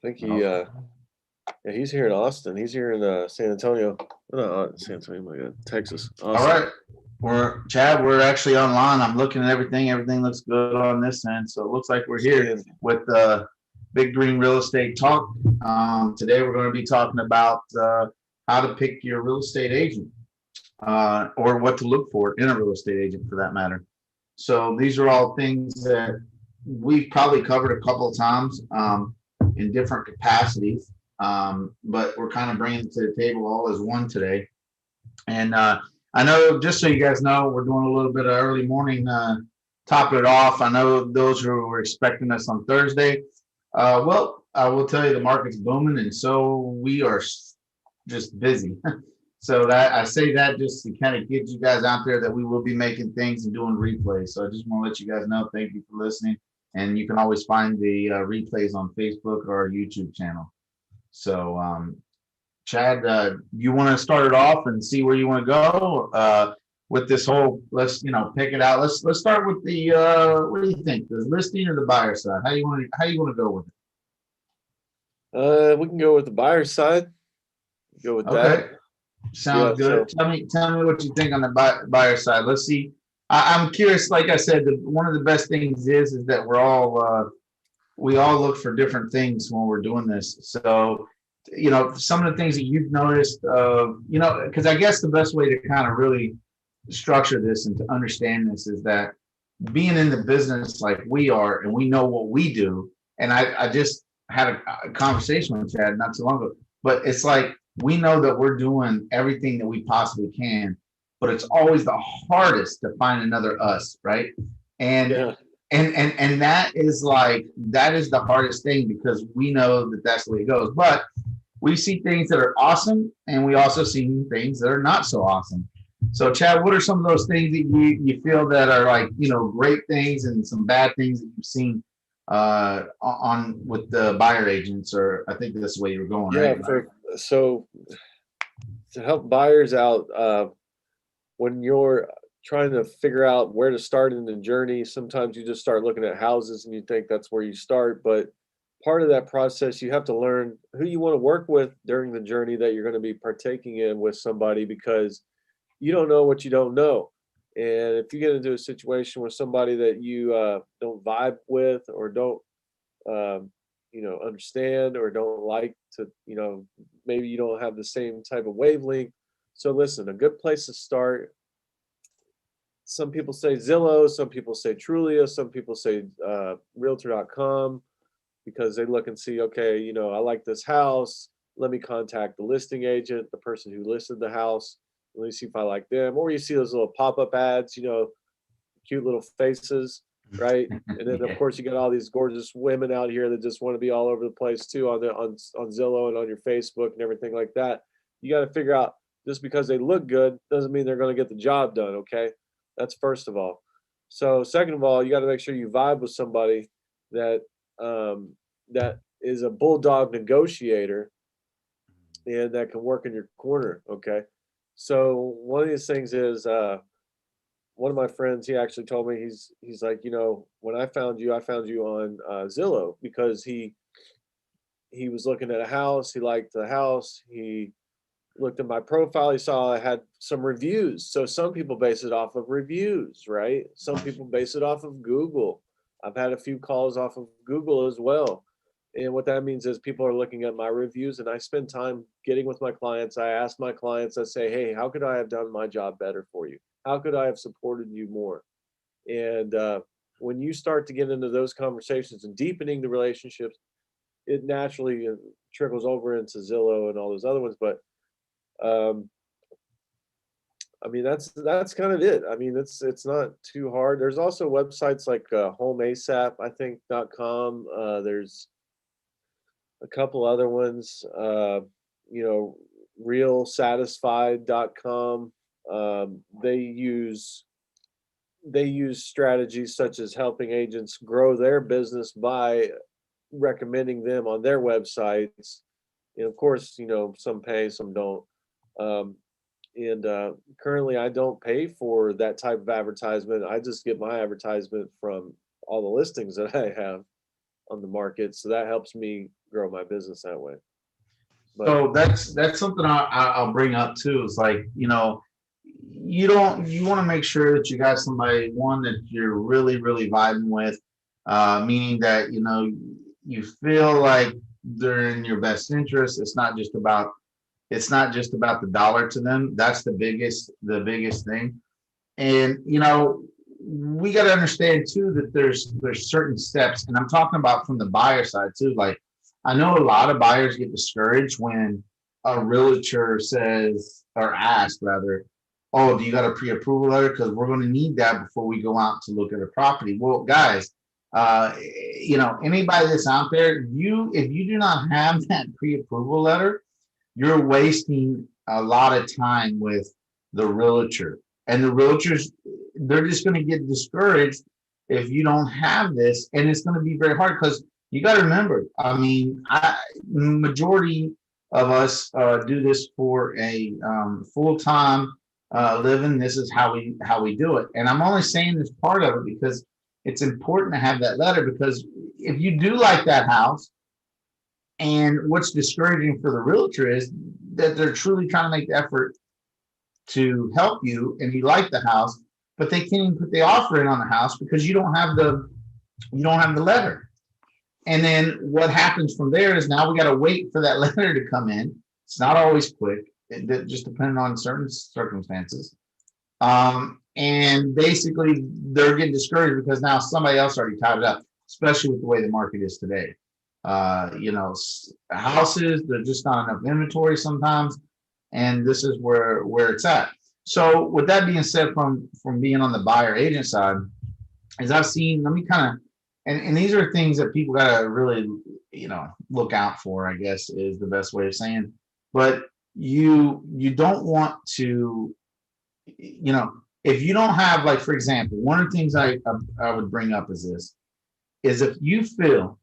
think he Okay. yeah, he's here in Austin. He's here in San Antonio. No, not San Antonio, my God, Texas, All Austin. right. We're Chad. We're actually online. I'm looking at everything. Everything looks good on this end. So it looks like we're here And with Big Green Real Estate Talk. Today we're going to be talking about how to pick your real estate agent or what to look for in a real estate agent for that matter. So these are all things that we've probably covered a couple of times in different capacities, but we're kind of bringing it to the table all as one today. And I know, just so you guys know, we're doing a little bit of early morning top it off. I know those who were expecting us on Thursday. Well, I will tell you the market's booming, and so we are just busy. So that I say that just to kind of get you guys out there that we will be making things and doing replays. So I just want to let you guys know. Thank you for listening, and you can always find the replays on Facebook or our YouTube channel. So Chad, you want to start it off and see where you want to go with this whole? Let's pick it out. Let's start with the. What do you think? The listing or the buyer side? How you want to go with we can go with the buyer side. Go with it? that. Okay, Yeah. sounds good. So Tell me what you think on the buyer side. Let's see. I'm curious. Like I said, one of the best things is that we all look for different things when we're doing this. So, some of the things that you've noticed, because I guess the best way to kind of really structure this and to understand this is that being in the business like we are and we know what we do. And I just had a conversation with Chad not too long ago, but it's like we know that we're doing everything that we possibly can, but it's always the hardest to find another us, right? And yeah, and that is the hardest thing because we know that that's the way it goes. But we see things that are awesome, and we also see things that are not so awesome. So, Chad, what are some of those things that you feel that are like great things and some bad things that you've seen on with the buyer agents? Or I think that's the way you were going, yeah. right? So to help buyers out, when you're trying to figure out where to start in the journey, sometimes you just start looking at houses and you think that's where you start. But part of that process, you have to learn who you want to work with during the journey that you're going to be partaking in with somebody because you don't know what you don't know. And if you get into a situation with somebody that you don't vibe with or don't, um, understand or don't like to, maybe you don't have the same type of wavelength. So listen, a good place to start, some people say Zillow, some people say Trulia, some people say realtor.com because they look and see, okay, I like this house. Let me contact the listing agent, the person who listed the house. Let me see if I like them. Or you see those little pop up ads, cute little faces, right? And then of Yeah. course you got all these gorgeous women out here that just want to be all over the place too on Zillow and on your Facebook and everything like that. You got to figure out just because they look good doesn't mean they're going to get the job done. Okay, that's first of all. So second of all, you got to make sure you vibe with somebody that um, that is a bulldog negotiator and that can work in your corner. Okay, so one of these things is one of my friends, he actually told me he's like, when I found you on Zillow because he was looking at a house, he liked the house, he looked at my profile, he saw I had some reviews. So some people base it off of reviews, right? Some people base it off of Google. I've had a few calls off of Google as well. And what that means is people are looking at my reviews and I spend time getting with my clients. I ask my clients, I say, hey, how could I have done my job better for you? How could I have supported you more? And when you start to get into those conversations and deepening the relationships, it naturally trickles over into Zillow and all those other ones. But um, I mean, that's kind of it. I mean, it's not too hard. There's also websites like HomeASAP, I think .com. There's a couple other ones. You know, RealSatisfied.com. They use strategies such as helping agents grow their business by recommending them on their websites. And of course, some pay, some don't. Um, and currently, I don't pay for that type of advertisement. I just get my advertisement from all the listings that I have. on the market. So that helps me grow my business that way. But So that's something I'll bring up too. It's like, you want to make sure that you got somebody, one, that you're really vibing with, meaning that you feel like they're in your best interest. It's not just about the dollar to them. That's the biggest thing. And we got to understand too that there's certain steps, and I'm talking about from the buyer side too. Like, I know a lot of buyers get discouraged when a realtor says, or asks rather, "Oh, do you got a pre-approval letter? Because we're going to need that before we go out to look at a property." Well, guys, anybody that's out there, if you do not have that pre-approval letter, you're wasting a lot of time with the realtor. And the realtors, they're just going to get discouraged if you don't have this. And it's going to be very hard because you got to remember, I mean, majority of us do this for a full-time living. This is how we do it. And I'm only saying this part of it because it's important to have that letter, because if you do like that house, and what's discouraging for the realtor is that they're truly trying to make the effort to help you and you like the house, but they can't even put the offer in on the house because you don't have the letter. And then what happens from there is now we got to wait for that letter to come in. It's not always quick. It just depends on certain circumstances. And basically they're getting discouraged because now somebody else already tied it up, especially with the way the market is today. Houses, there's just not enough inventory sometimes, and this is where it's at. So with that being said, from being on the buyer agent side, as I've seen, let me kind of, and these are things that people got to really look out for, I guess is the best way of saying. But you don't want to, if you don't have, like, for example, one of the things I would bring up is if you feel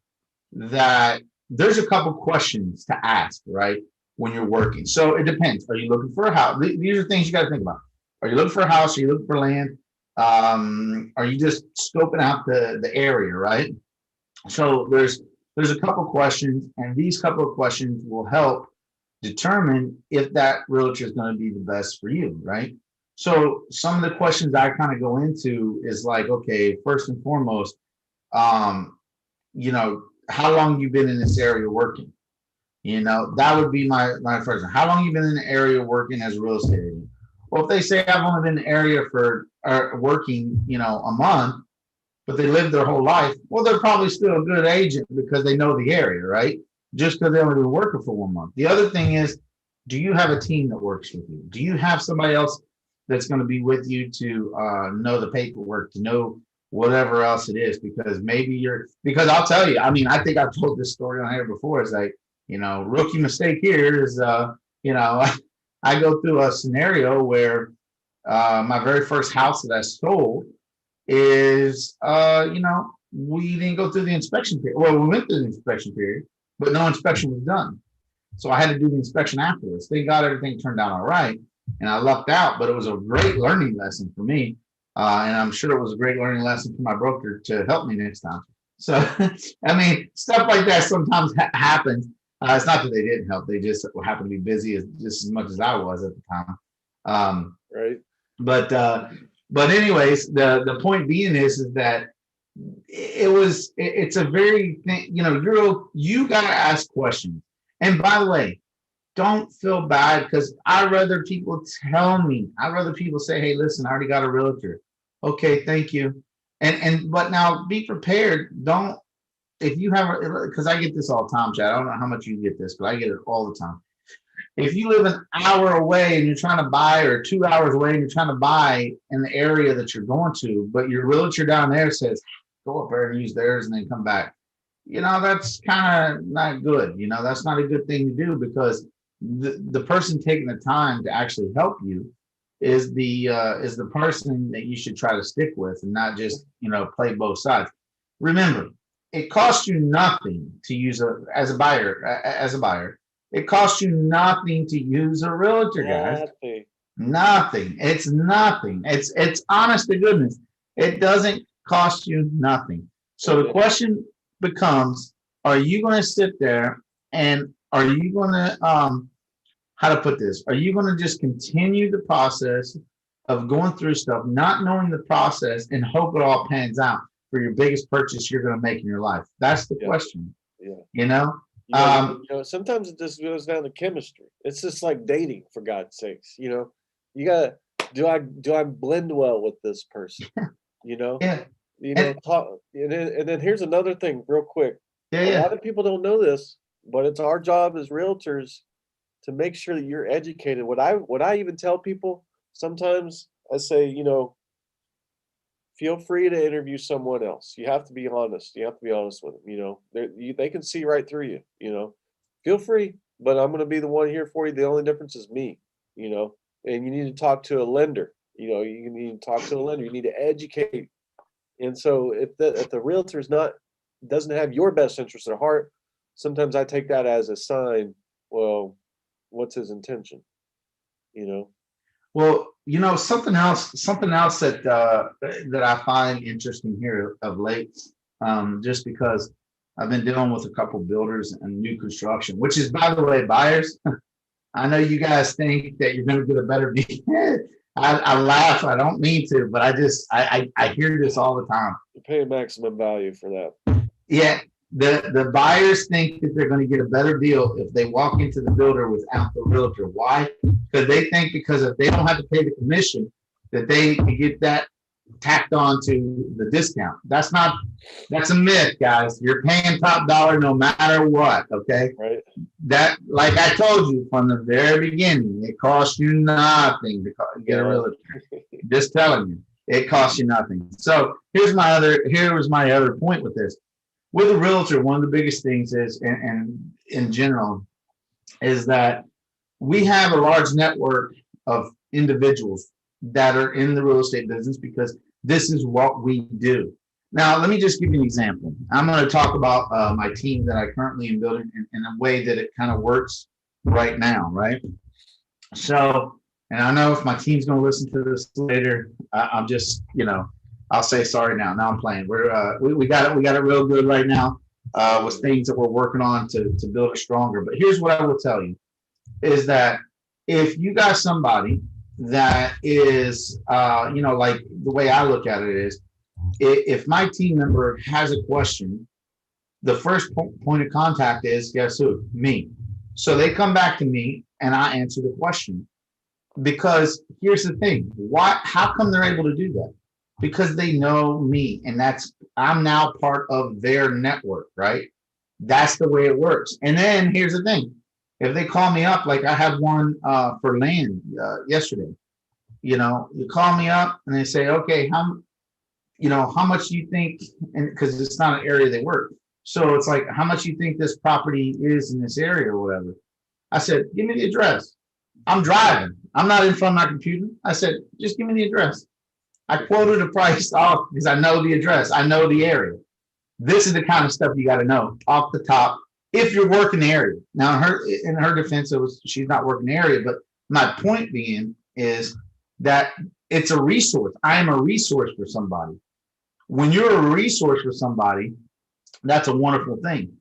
that there's a couple questions to ask, right, when you're working. So it depends. Are you looking for a house? These are things you got to think about. Are you looking for a house? Are you looking for land? Are you just scoping out the area, right? So there's a couple questions, and these couple of questions will help determine if that realtor is going to be the best for you, right? So some of the questions I kind of go into is like, okay, first and foremost, how long you've been in this area working? That would be my first one. How long you been in the area working as a real estate agent? Well, if they say I've only been in the area for working, a month, but they lived their whole life, well, they're probably still a good agent because they know the area, right? Just because they only been working for 1 month. The other thing is, do you have a team that works with you? Do you have somebody else that's going to be with you to know the paperwork, to know whatever else it is? Because because I'll tell you, I mean, I think I've told this story on here before. It's like, rookie mistake here is, I go through a scenario where my very first house that I sold is, we didn't go through the inspection period. Well, we went through the inspection period, but no inspection was done. So I had to do the inspection afterwards. Thank God everything turned out all right. And I lucked out, but it was a great learning lesson for me. And I'm sure it was a great learning lesson for my broker to help me next time. So, I mean, stuff like that sometimes happens. It's not that they didn't help. They just happened to be busy just as much as I was at the time. Right. But anyways, the point being is that it's a very thing, you got to ask questions. And by the way, don't feel bad, because I'd rather people tell me. I'd rather people say, hey, listen, I already got a realtor. Okay, thank you. But now be prepared. Don't, if you have, because I get this all the time, Chad. I don't know how much you get this, but I get it all the time. If you live an hour away and you're trying to buy, or 2 hours away and you're trying to buy in the area that you're going to, but your realtor down there says, go up there and use theirs and then come back. That's kind of not good. That's not a good thing to do, because the person taking the time to actually help you is the person that you should try to stick with, and not just play both sides. Remember, it costs you nothing to use as a buyer. It costs you nothing to use a realtor, guys. Nothing. It's nothing. It's honest to goodness. It doesn't cost you nothing. So the question becomes, are you going to sit there and are you going to, how to put this? Are you going to just continue the process of going through stuff, not knowing the process, and hope it all pans out for your biggest purchase you're going to make in your life? That's the Yeah. question, Yeah. you know? Sometimes it just goes down to chemistry. It's just like dating, for God's sakes. You gotta do I blend well with this person? You know, Yeah. talk, and then here's another thing, real quick. Yeah, A yeah. lot of people don't know this, but it's our job as realtors to make sure that you're educated. What I even tell people sometimes, I say, feel free to interview someone else. You have to be honest. You have to be honest with them. They can see right through you. Feel free, but I'm going to be the one here for you. The only difference is me. You know, and you need to talk to a lender. You need to talk to a lender. You need to educate. And so if the realtor's not doesn't have your best interest at heart, sometimes I take that as a sign. Well, what's his intention? You know. Well, something else that I find interesting here of late, just because I've been dealing with a couple builders and new construction, which is, by the way, buyers. I know you guys think that you're going to get a better deal. I laugh. I don't mean to, but I hear this all the time. You pay maximum value for that. Yeah, the buyers think that they're going to get a better deal if they walk into the builder without the realtor. Why? Because they think because if they don't have to pay the commission, that they can get that tacked on to the discount. That's a myth, guys. You're paying top dollar no matter what. Okay. Right. That, like I told you from the very beginning, it costs you nothing to get a realtor. Just telling you, it costs you nothing. So here was my other point with this. With a realtor, one of the biggest things is, and in general, is that we have a large network of individuals that are in the real estate business because this is what we do. Now, let me just give you an example. I'm going to talk about my team that I currently am building in a way that it kind of works right now, right? So, and I know if my team's going to listen to this later, I'm just, I'll say sorry now. Now I'm playing. We got it real good right now with things that we're working on to build it stronger. But here's what I will tell you is that if you got somebody that is, like the way I look at it is, if my team member has a question, the first point of contact is, guess who? Me. So they come back to me and I answer the question. Because here's the thing, how come they're able to do that? Because they know me, and I'm now part of their network, right? That's the way it works. And then here's the thing, if they call me up, like I had one for land yesterday, you call me up and they say, okay, how much do you think, and because it's not an area they work. So it's like, how much you think this property is in this area or whatever? I said, give me the address. I'm driving. I'm not in front of my computer. I said, just give me the address. I quoted a price off because I know the address. I know the area. This is the kind of stuff you got to know off the top if you're working the area. Now, in her defense, she's not working the area. But my point being is that it's a resource. I am a resource for somebody. When you're a resource for somebody, that's a wonderful thing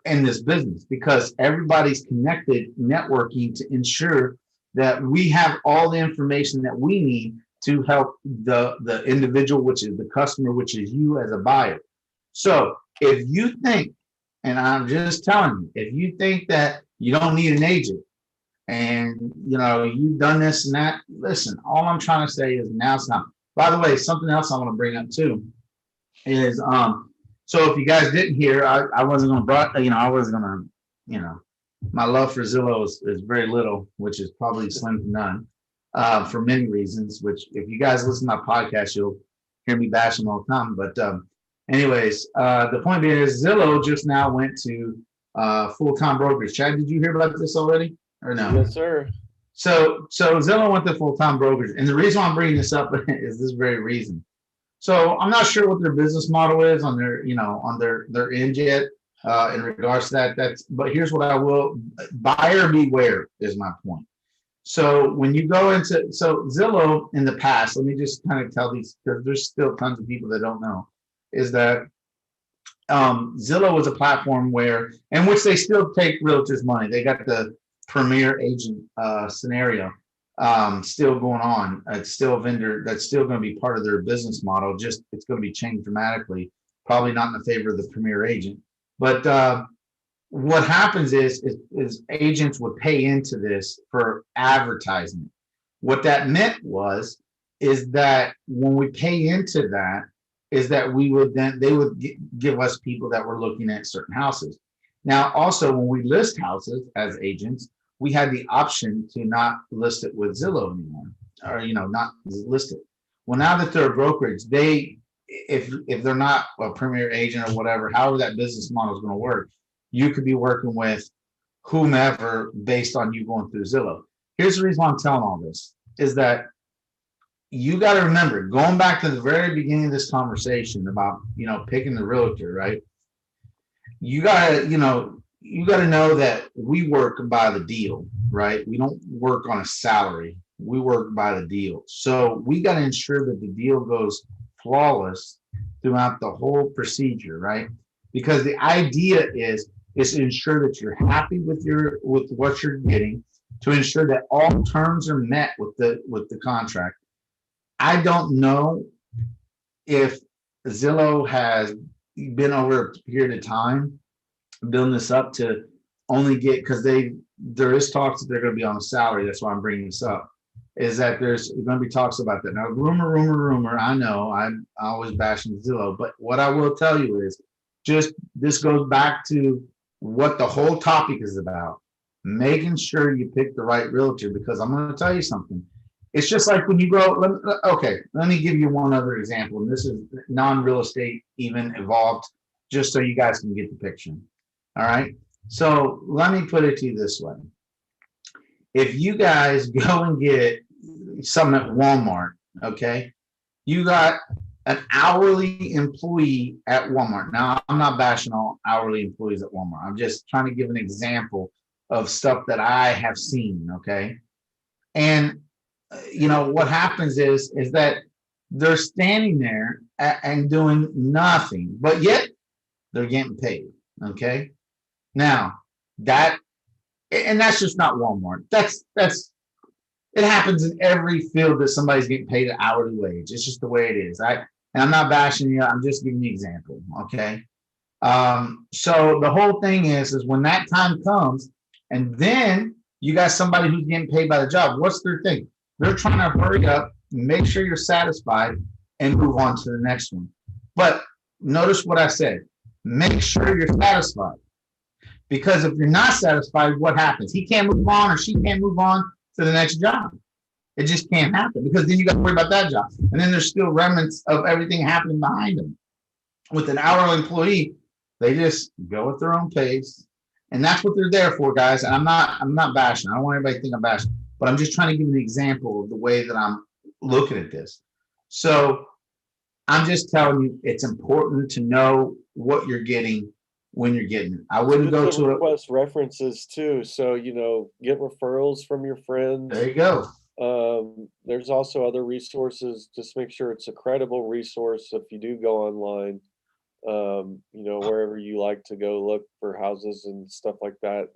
in this business because everybody's connected, networking to ensure that we have all the information that we need to help the individual, which is the customer, which is you as a buyer. So if you think, and I'm just telling you, if you think that you don't need an agent and you've done this and that, listen, all I'm trying to say is now's not. By the way, something else I want to bring up too is so if you guys didn't hear, I wasn't gonna my love for Zillow is very little, which is probably slim to none, for many reasons, which if you guys listen to my podcast, you'll hear me bash them all the time. But anyways, the point being is Zillow just now went to full-time brokers. Chad, did you hear about this already or no? Yes, sir. So Zillow went to full-time brokers. And the reason why I'm bringing this up is this very reason. So I'm not sure what their business model is on their end yet in regards to that. But here's what I will, buyer beware is my point. So when you go into, Zillow in the past, let me just kind of tell these, because there's still tons of people that don't know, is that Zillow was a platform where, in which they still take realtors' money. They got the premier agent scenario still going on. It's still a vendor that's still going to be part of their business model. Just it's going to be changed dramatically. Probably not in the favor of the premier agent. But what happens is agents would pay into this for advertisement. What that meant is that when we pay into that, is that we would then they would give us people that were looking at certain houses. Now, also when we list houses as agents, we had the option to not list it with Zillow anymore, or not list it. Well, now that they're a brokerage, if they're not a premier agent or whatever, however that business model is going to work, you could be working with whomever based on you going through Zillow. Here's the reason why I'm telling all this is that you got to remember, going back to the very beginning of this conversation about, picking the realtor, right? You got to know that we work by the deal, right? We don't work on a salary. We work by the deal. So we got to ensure that the deal goes flawless throughout the whole procedure, right? Because the idea is to ensure that you're happy with what you're getting, to ensure that all terms are met with the contract. I don't know if Zillow has been over a period of time building this up to only get, because there is talks that they're going to be on a salary. That's why I'm bringing this up. Is that there's going to be talks about that now? Rumor. I know I'm always bashing Zillow, but what I will tell you is just this goes back to what the whole topic is about: making sure you pick the right realtor. Because I'm going to tell you something. It's just like when you go, let me give you one other example. And this is non-real estate even involved, just so you guys can get the picture. All right. So let me put it to you this way. If you guys go and get something at Walmart, okay, you got an hourly employee at Walmart. Now, I'm not bashing all hourly employees at Walmart. I'm just trying to give an example of stuff that I have seen, okay? And what happens is that they're standing there and doing nothing, but yet they're getting paid. Okay. Now that's just not Walmart. That's it happens in every field that somebody's getting paid an hourly wage. It's just the way it is. And I'm not bashing you. I'm just giving you an example. Okay. So the whole thing is when that time comes and then you got somebody who's getting paid by the job, what's their thing? They're trying to hurry up, make sure you're satisfied, and move on to the next one. But notice what I said. Make sure you're satisfied. Because if you're not satisfied, what happens? He can't move on or she can't move on to the next job. It just can't happen because then you got to worry about that job. And then there's still remnants of everything happening behind them. With an hourly employee, they just go at their own pace. And that's what they're there for, guys. And I'm not bashing. I don't want everybody to think I'm bashing. But I'm just trying to give an example of the way that I'm looking at this. So I'm just telling you, it's important to know what you're getting when you're getting it. I wouldn't go to request references too. So, get referrals from your friends. There you go. There's also other resources. Just make sure it's a credible resource if you do go online. Wherever you like to go look for houses and stuff like that.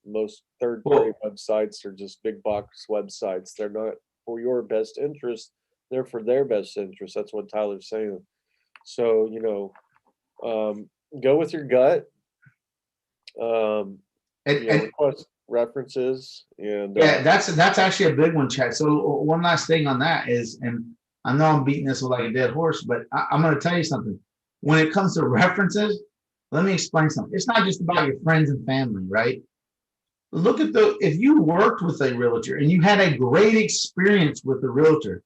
Most third-party websites are just big box websites. They're not for your best interest. They're for their best interest. That's what Tyler's saying. So, go with your gut. Request references and yeah, that's actually a big one, Chad. So one last thing on that is, and I know I'm beating this like a dead horse, but I'm going to tell you something. When it comes to references, let me explain something. It's not just about your friends and family, right? Look at if you worked with a realtor and you had a great experience with a realtor,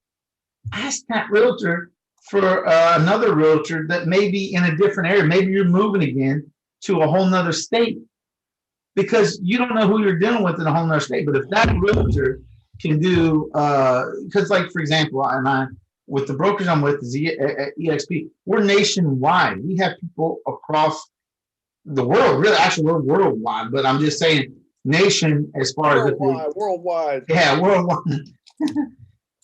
ask that realtor for another realtor that may be in a different area. Maybe you're moving again to a whole nother state because you don't know who you're dealing with in a whole nother state. But if that realtor can do, because like, for example, with the brokers I'm with, EXP, we're nationwide. We have people across the world. Really, actually, we're worldwide. But I'm just saying nation as far as worldwide. Yeah, worldwide.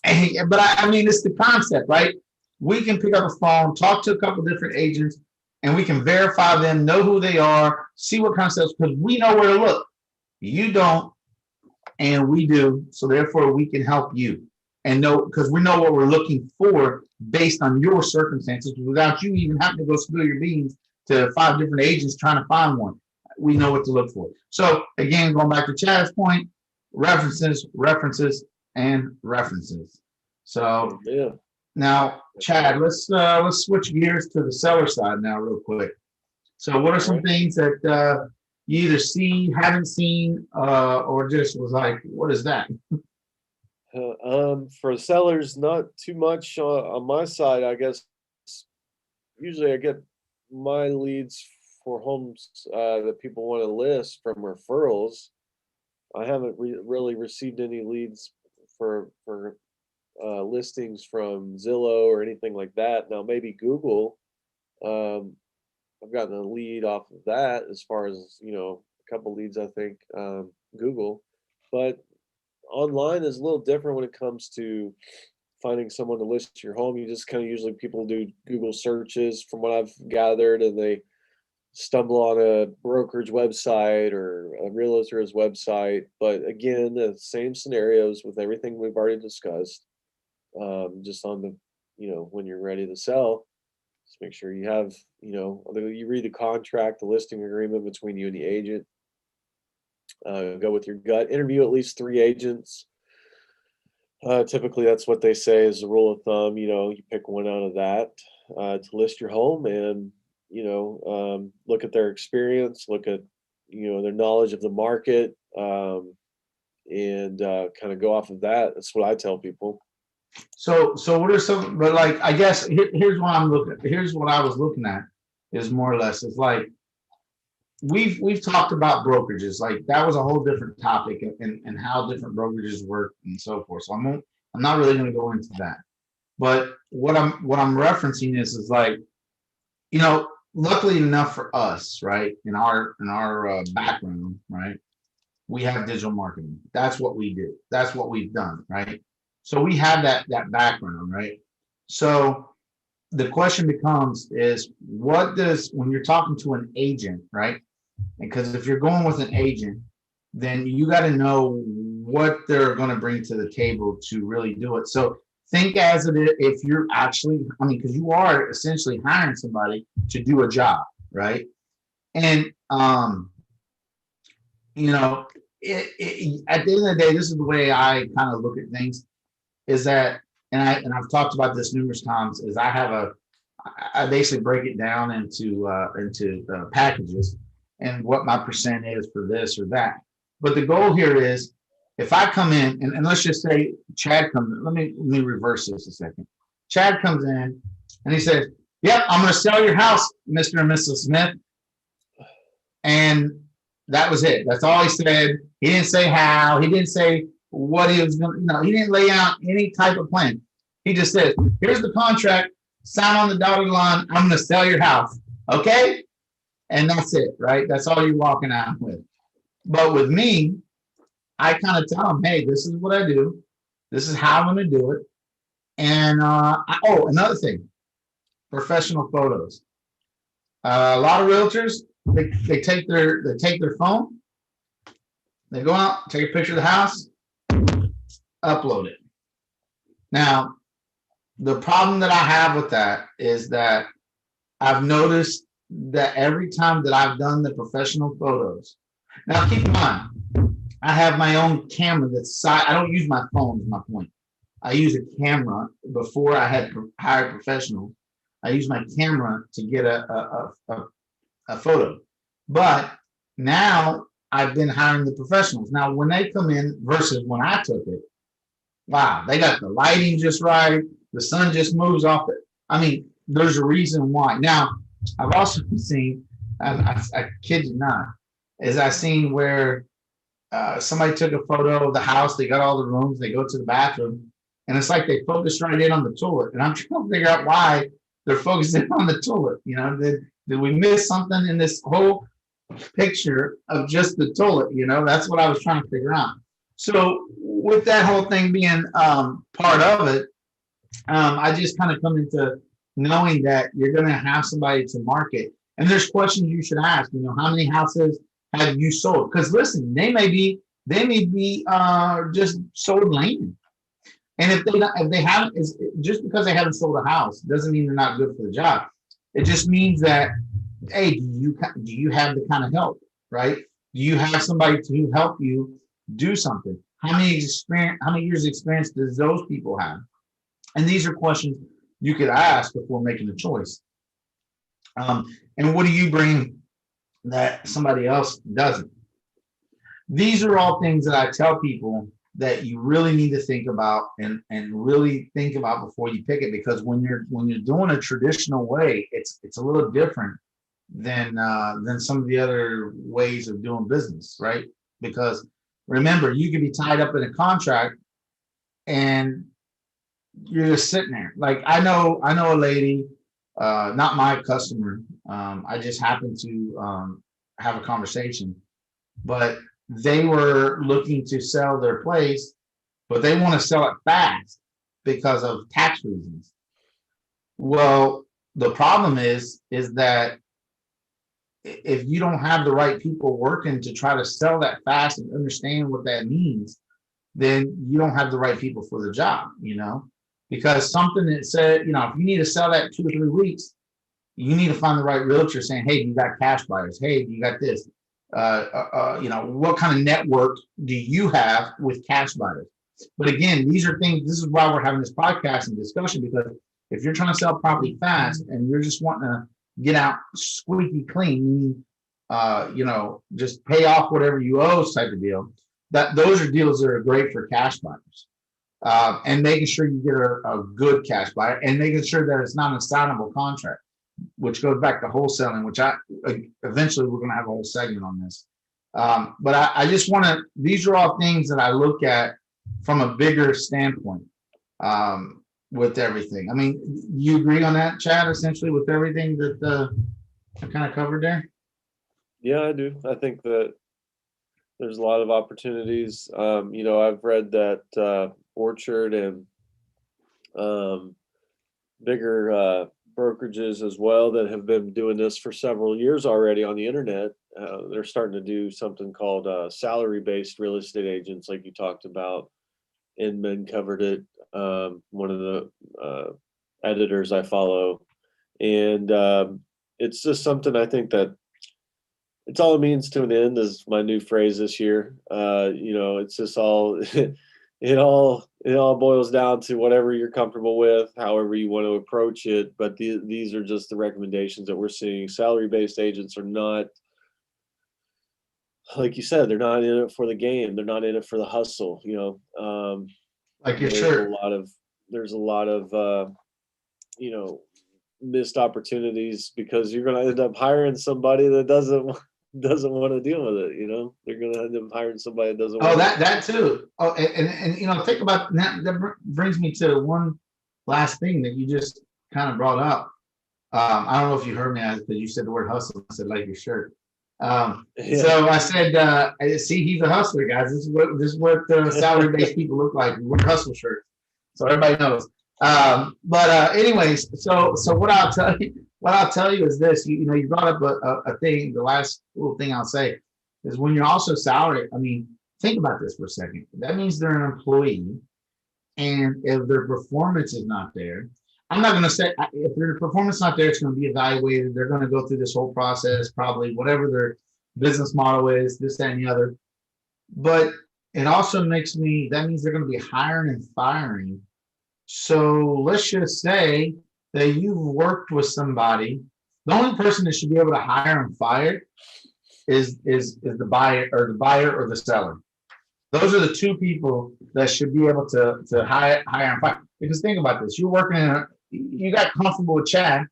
But I mean, it's the concept, right? We can pick up a phone, talk to a couple different agents, and we can verify them, know who they are, see what kind of stuff, because we know where to look. You don't, and we do. So therefore, we can help you and know, because we know what we're looking for based on your circumstances without you even having to go spill your beans to 5 different agents trying to find one. We know what to look for. So again, going back to Chad's point, references, references, and references. So Yeah. now, Chad, let's switch gears to the seller side now, real quick. So, what are some things that you either see, haven't seen, or just was like, what is that? For sellers, not too much on my side, I guess. Usually I get my leads for homes that people want to list from referrals. I haven't really received any leads for listings from Zillow or anything like that. Now maybe Google. Um, I've gotten a lead off of that as far as, a couple leads, I think, Google. But online is a little different when it comes to finding someone to list your home. You just kind of usually people do Google searches from what I've gathered, and they stumble on a brokerage website or a realtor's website. But again, the same scenarios with everything we've already discussed. Just on the, when you're ready to sell, just make sure you have, you read the contract, the listing agreement between you and the agent. Go with your gut. Interview at least 3 agents. Typically, that's what they say is a rule of thumb. You pick one out of that to list your home, and look at their experience, look at their knowledge of the market, and kind of go off of that. That's what I tell people. So what are some? But like, I guess here's what I'm looking. Here's what I was looking at is more or less. It's like we've talked about brokerages. Like that was a whole different topic and how different brokerages work and so forth. So I'm not really going to go into that. But what I'm referencing is like, luckily enough for us, right, in our background, right, we have digital marketing. That's what we do. That's what we've done, right? So we have that background, right? So the question becomes is when you're talking to an agent, right? Because if you're going with an agent, then you got to know what they're going to bring to the table to really do it. So think as it is, if you're actually, because you are essentially hiring somebody to do a job, right? And at the end of the day, this is the way I kind of look at things. Is that, and I've talked about this numerous times. Is I basically break it down into packages and what my percent is for this or that. But the goal here is, if I come in and let's just say Chad comes in, let me reverse this a second. Chad comes in and he says, "Yep, I'm going to sell your house, Mr. and Mrs. Smith." And that was it. That's all he said. He didn't say how. He didn't say what he was going to, he didn't lay out any type of plan. He just said, "Here's the contract, sign on the dotted line. I'm going to sell your house." Okay. And that's it, right? That's all you're walking out with. But with me, I kind of tell them, "Hey, this is what I do. This is how I'm going to do it." And another thing, professional photos. A lot of realtors, they take their phone, they go out, take a picture of the house, upload it. Now, the problem that I have with that is that I've noticed that every time that I've done the professional photos, now keep in mind, I have my own camera I don't use my phone, is my point. I use a camera. Before I had hired professionals, I used my camera to get a photo. But now I've been hiring the professionals. Now, when they come in versus when I took it, wow, they got the lighting just right. The sun just moves off it. There's a reason why. Now, I've also seen, I kid you not, I've seen where somebody took a photo of the house. They got all the rooms. They go to the bathroom, and it's like they focus right in on the toilet. And I'm trying to figure out why they're focusing on the toilet. Did we miss something in this whole picture of just the toilet? That's what I was trying to figure out. So with that whole thing being part of it, I just kind of come into knowing that you're going to have somebody to market. And there's questions you should ask. How many houses have you sold? Because listen, they may be just sold land. And if they haven't, just because they haven't sold a house doesn't mean they're not good for the job. It just means that, hey, do you have the kind of help, right? Do you have somebody to help you do something? How many years experience does those people have? And these are questions you could ask before making a choice. And what do you bring that somebody else doesn't? These are all things that I tell people that you really need to think about and really think about before you pick it, because when you're doing a traditional way, it's a little different than some of the other ways of doing business, right? Because remember, you could be tied up in a contract and you're just sitting there. Like I know a lady, not my customer. I just happened to have a conversation, but they were looking to sell their place, but they want to sell it fast because of tax reasons. Well, the problem is that if you don't have the right people working to try to sell that fast and understand what that means, then you don't have the right people for the job, because something that said, if you need to sell that 2 or 3 weeks, you need to find the right realtor saying, hey, you got cash buyers? Hey, you got this? What kind of network do you have with cash buyers? But again, these are things, this is why we're having this podcast and discussion, because if you're trying to sell property fast and you're just wanting to get out squeaky clean, just pay off whatever you owe type of deal, those are deals that are great for cash buyers. And making sure you get a good cash buyer and making sure that it's not an assignable contract, which goes back to wholesaling, which eventually we're going to have a whole segment on this. But I just want to, these are all things that I look at from a bigger standpoint with everything. I mean, you agree on that, Chad, essentially with everything that I kind of covered there? Yeah, I do. I think that there's a lot of opportunities. I've read that Orchard and bigger brokerages as well that have been doing this for several years already on the internet. They're starting to do something called salary-based real estate agents, like you talked about. Inman covered it, one of the editors I follow. And it's just something I think that it's all it means to an end is my new phrase this year. It's just all it all boils down to whatever you're comfortable with, however you want to approach it. But these are just the recommendations that we're seeing. Salary-based agents are not, like you said, they're not in it for the game. They're not in it for the hustle. Like your there's shirt. There's a lot of missed opportunities because you're going to end up hiring somebody that doesn't want to deal with it. They're going to end up hiring somebody that doesn't want that too. Oh, and think about that. That brings me to one last thing that you just kind of brought up. I don't know if you heard me because you said the word hustle. I said like your shirt. So I said, see, he's a hustler, guys. This is what salary-based people look like. We wear hustle shirts, so everybody knows. But anyways, so what I'll tell you is this. You brought up a thing. The last little thing I'll say is when you're also salaried. I mean, think about this for a second. That means they're an employee, and if their performance is not there, I'm not going to say if their performance is not there, it's going to be evaluated. They're going to go through this whole process, probably whatever their business model is, this, that, and the other. But it also that means they're going to be hiring and firing. So let's just say that you've worked with somebody. The only person that should be able to hire and fire is the buyer or the seller. Those are the two people that should be able to hire and fire. Because think about this: you're working you got comfortable with Chad.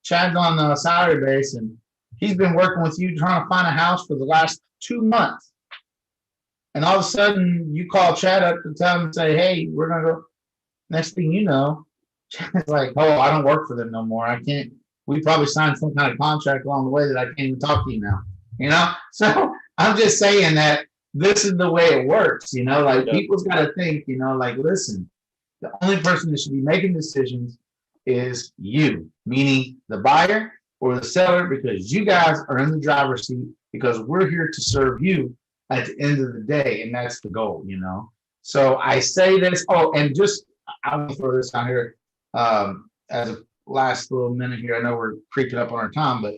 Chad's on the salary base, and he's been working with you trying to find a house for the last 2 months. And all of a sudden, you call Chad up to tell him and say, "Hey, we're gonna go." Next thing you know, Chad's like, "Oh, I don't work for them no more. I can't." We probably signed some kind of contract along the way that I can't even talk to you now. So I'm just saying that this is the way it works. People's got to think. Listen, the only person that should be making decisions is you, meaning the buyer or the seller, because you guys are in the driver's seat because we're here to serve you at the end of the day. And that's the goal, you know? So I say this, oh, and just, I want to throw this out here as a last little minute here. I know we're creeping up on our time, but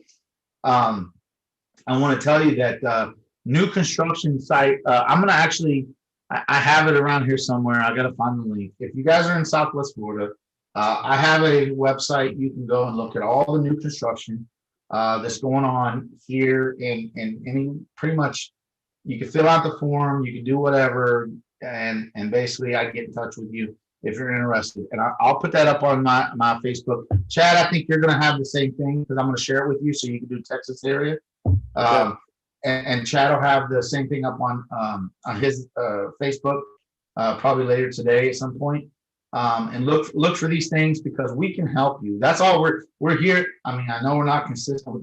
I want to tell you that new construction site, I'm going to actually, I have it around here somewhere. I got to find the link. If you guys are in Southwest Florida, I have a website. You can go and look at all the new construction that's going on here in any, pretty much, you can fill out the form, you can do whatever, and basically I get in touch with you if you're interested. And I'll put that up on my Facebook. Chad, I think you're going to have the same thing because I'm going to share it with you so you can do Texas area. And Chad will have the same thing up on his Facebook probably later today at some point. And look for these things because we can help you. That's all we're here. I mean, I know we're not consistent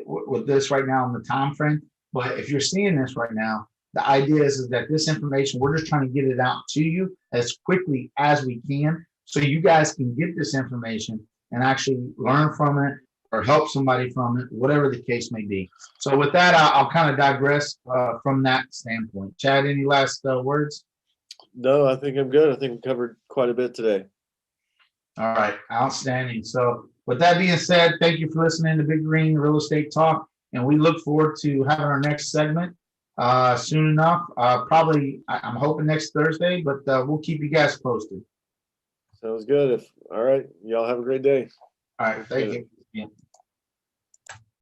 with this right now in the time frame, but if you're seeing this right now, the idea is that this information, we're just trying to get it out to you as quickly as we can so you guys can get this information and actually learn from it or help somebody from it, whatever the case may be. So with that, I'll kind of digress from that standpoint. Chad, any last words? No, I think I'm good. I think we covered quite a bit today. All right, outstanding. So with that being said, thank you for listening to Big Green Real Estate Talk, and we look forward to having our next segment soon enough. Probably, I'm hoping next Thursday, but we'll keep you guys posted. Sounds good. All right, y'all have a great day. All right, thank you. Yeah.